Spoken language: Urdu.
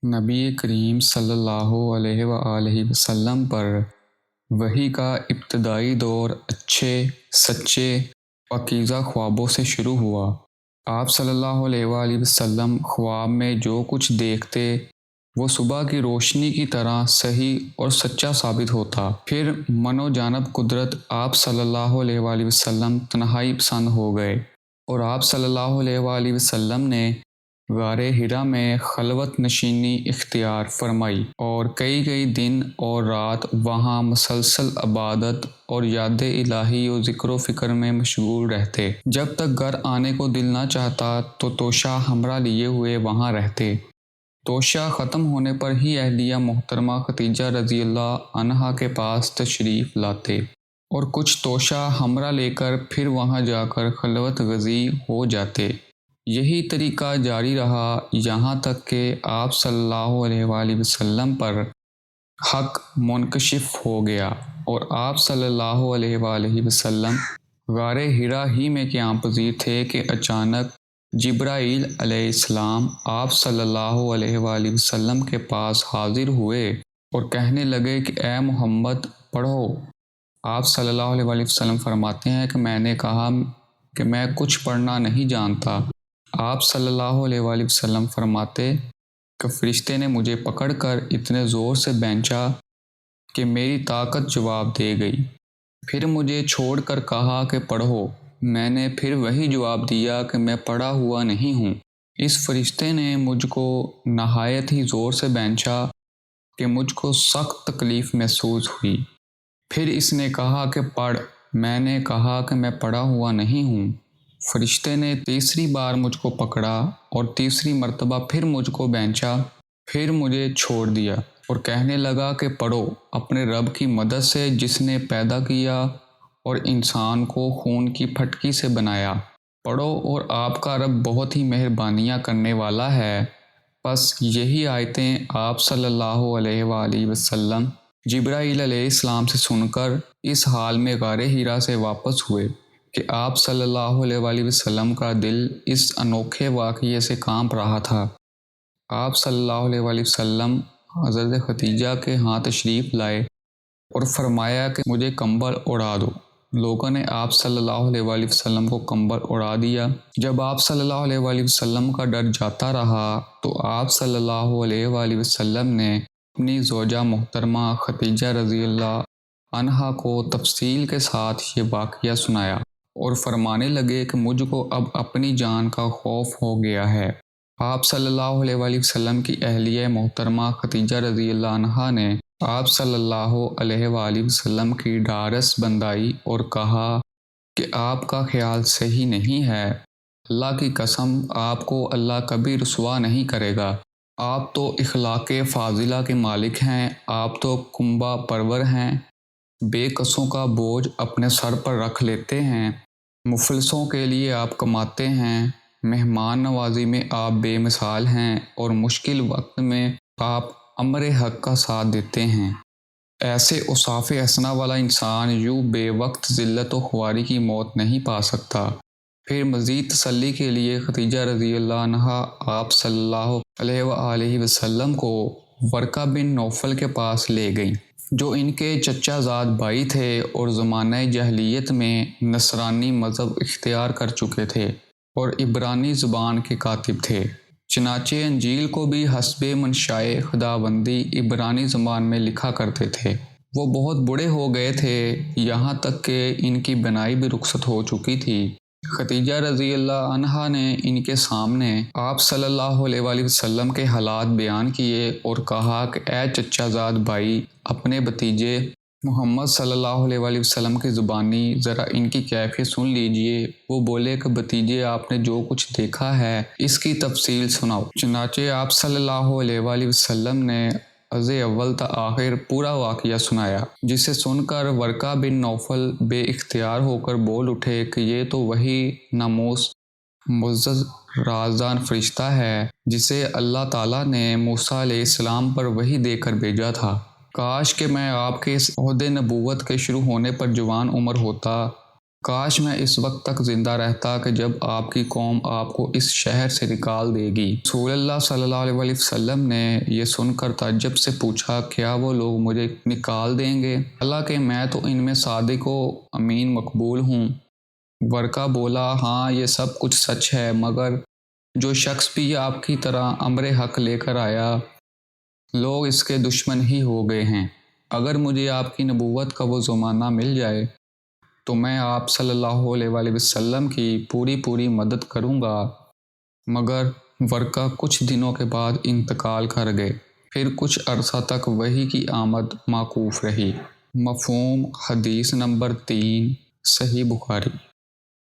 نبی کریم صلی اللہ علیہ وآلہ وسلم پر وحی کا ابتدائی دور اچھے سچے پاکیزہ خوابوں سے شروع ہوا۔ آپ صلی اللہ علیہ وآلہ وسلم خواب میں جو کچھ دیکھتے وہ صبح کی روشنی کی طرح صحیح اور سچا ثابت ہوتا۔ پھر من و جانب قدرت آپ صلی اللہ علیہ وآلہ وسلم تنہائی پسند ہو گئے اور آپ صلی اللہ علیہ وآلہ وسلم نے غار حرا میں خلوت نشینی اختیار فرمائی اور کئی دن اور رات وہاں مسلسل عبادت اور یاد الہی و ذکر و فکر میں مشغول رہتے۔ جب تک گھر آنے کو دل نہ چاہتا تو توشہ ہمراہ لیے ہوئے وہاں رہتے۔ توشہ ختم ہونے پر ہی اہلیہ محترمہ ختیجہ رضی اللہ عنہا کے پاس تشریف لاتے اور کچھ توشہ ہمراہ لے کر پھر وہاں جا کر خلوت گزین ہو جاتے۔ یہی طریقہ جاری رہا یہاں تک کہ آپ صلی اللہ علیہ وآلہ وسلم پر حق منکشف ہو گیا اور آپ صلی اللہ علیہ وآلہ وسلم غار حرا ہی میں قیام پذیر تھے کہ اچانک جبرائیل علیہ السلام آپ صلی اللہ علیہ وآلہ وسلم کے پاس حاضر ہوئے اور کہنے لگے کہ اے محمد پڑھو۔ آپ صلی اللہ علیہ وآلہ وسلم فرماتے ہیں کہ میں نے کہا کہ میں کچھ پڑھنا نہیں جانتا۔ آپ صلی اللہ علیہ وآلہ وسلم فرماتے کہ فرشتے نے مجھے پکڑ کر اتنے زور سے بینچا کہ میری طاقت جواب دے گئی۔ پھر مجھے چھوڑ کر کہا کہ پڑھو۔ میں نے پھر وہی جواب دیا کہ میں پڑھا ہوا نہیں ہوں۔ اس فرشتے نے مجھ کو نہایت ہی زور سے بینچا کہ مجھ کو سخت تکلیف محسوس ہوئی۔ پھر اس نے کہا کہ پڑھ۔ میں نے کہا کہ میں پڑھا ہوا نہیں ہوں۔ فرشتے نے تیسری بار مجھ کو پکڑا اور تیسری مرتبہ پھر مجھ کو بینچا، پھر مجھے چھوڑ دیا اور کہنے لگا کہ پڑھو اپنے رب کی مدد سے جس نے پیدا کیا اور انسان کو خون کی پھٹکی سے بنایا۔ پڑھو اور آپ کا رب بہت ہی مہربانیاں کرنے والا ہے۔ پس یہی آیتیں آپ صلی اللہ علیہ وآلہ وسلم جبرائیل علیہ السلام سے سن کر اس حال میں غار حرا سے واپس ہوئے کہ آپ صلی اللہ علیہ وآلہ وسلم کا دل اس انوکھے واقعے سے کانپ رہا تھا۔ آپ صلی اللہ علیہ وآلہ وسلم حضرت ختیجہ کے ہاں تشریف لائے اور فرمایا کہ مجھے کمبل اڑا دو۔ لوگوں نے آپ صلی اللہ علیہ وآلہ وسلم کو کمبل اڑا دیا۔ جب آپ صلی اللہ علیہ وآلہ وسلم کا ڈر جاتا رہا تو آپ صلی اللہ علیہ وآلہ وسلم نے اپنی زوجہ محترمہ ختیجہ رضی اللہ عنہا کو تفصیل کے ساتھ یہ واقعہ سنایا اور فرمانے لگے کہ مجھ کو اب اپنی جان کا خوف ہو گیا ہے۔ آپ صلی اللہ علیہ وآلہ وسلم کی اہلیہ محترمہ ختیجہ رضی اللہ عنہا نے آپ صلی اللہ علیہ وآلہ وسلم کی ڈھارس بندھائی اور کہا کہ آپ کا خیال صحیح نہیں ہے۔ اللہ کی قسم آپ کو اللہ کبھی رسوا نہیں کرے گا۔ آپ تو اخلاق فاضلہ کے مالک ہیں، آپ تو کنبہ پرور ہیں، بے کسوں کا بوجھ اپنے سر پر رکھ لیتے ہیں، مفلسوں کے لیے آپ کماتے ہیں، مہمان نوازی میں آپ بے مثال ہیں اور مشکل وقت میں آپ امر حق کا ساتھ دیتے ہیں۔ ایسے اوصاف حسنہ والا انسان یوں بے وقت ذلت و خواری کی موت نہیں پا سکتا۔ پھر مزید تسلی کے لیے ختیجہ رضی اللہ عنہا آپ صلی اللہ علیہ وآلہ وسلم کو ورقہ بن نوفل کے پاس لے گئیں، جو ان کے چچا زاد بھائی تھے اور زمانہ جاہلیت میں نصرانی مذہب اختیار کر چکے تھے اور عبرانی زبان کے کاتب تھے۔ چنانچہ انجیل کو بھی حسب منشائے خداوندی عبرانی زبان میں لکھا کرتے تھے۔ وہ بہت بوڑھے ہو گئے تھے، یہاں تک کہ ان کی بینائی بھی رخصت ہو چکی تھی۔ ختیجہ رضی اللہ عنہا نے ان کے سامنے آپ صلی اللہ علیہ وآلہ وسلم کے حالات بیان کیے اور کہا کہ اے چچا زاد بھائی، اپنے بھتیجے محمد صلی اللہ علیہ وآلہ وسلم کی زبانی ذرا ان کی کیفیت سن لیجئے۔ وہ بولے کہ بھتیجے آپ نے جو کچھ دیکھا ہے اس کی تفصیل سناؤ۔ چنانچہ آپ صلی اللہ علیہ وآلہ وسلم نے از اول تا آخر پورا واقعہ سنایا، جسے سن کر ورقہ بن نوفل بے اختیار ہو کر بول اٹھے کہ یہ تو وہی ناموس معزز رازدان فرشتہ ہے جسے اللہ تعالیٰ نے موسیٰ علیہ السلام پر وحی دے کر بھیجا تھا۔ کاش کہ میں آپ کے اس عہد نبوت کے شروع ہونے پر جوان عمر ہوتا، کاش میں اس وقت تک زندہ رہتا کہ جب آپ کی قوم آپ کو اس شہر سے نکال دے گی۔ رسول اللہ صلی اللہ علیہ وسلم نے یہ سن کر تعجب سے پوچھا، کیا وہ لوگ مجھے نکال دیں گے؟ حالانکہ میں تو ان میں صادق و امین مقبول ہوں۔ ورقہ بولا، ہاں یہ سب کچھ سچ ہے، مگر جو شخص بھی آپ کی طرح امر حق لے کر آیا، لوگ اس کے دشمن ہی ہو گئے ہیں۔ اگر مجھے آپ کی نبوت کا وہ زمانہ مل جائے تو میں آپ صلی اللہ علیہ وسلم کی پوری مدد کروں گا، مگر ورقہ کچھ دنوں کے بعد انتقال کر گئے۔ پھر کچھ عرصہ تک وحی کی آمد موقوف رہی۔ مفہوم حدیث نمبر 3 صحیح بخاری۔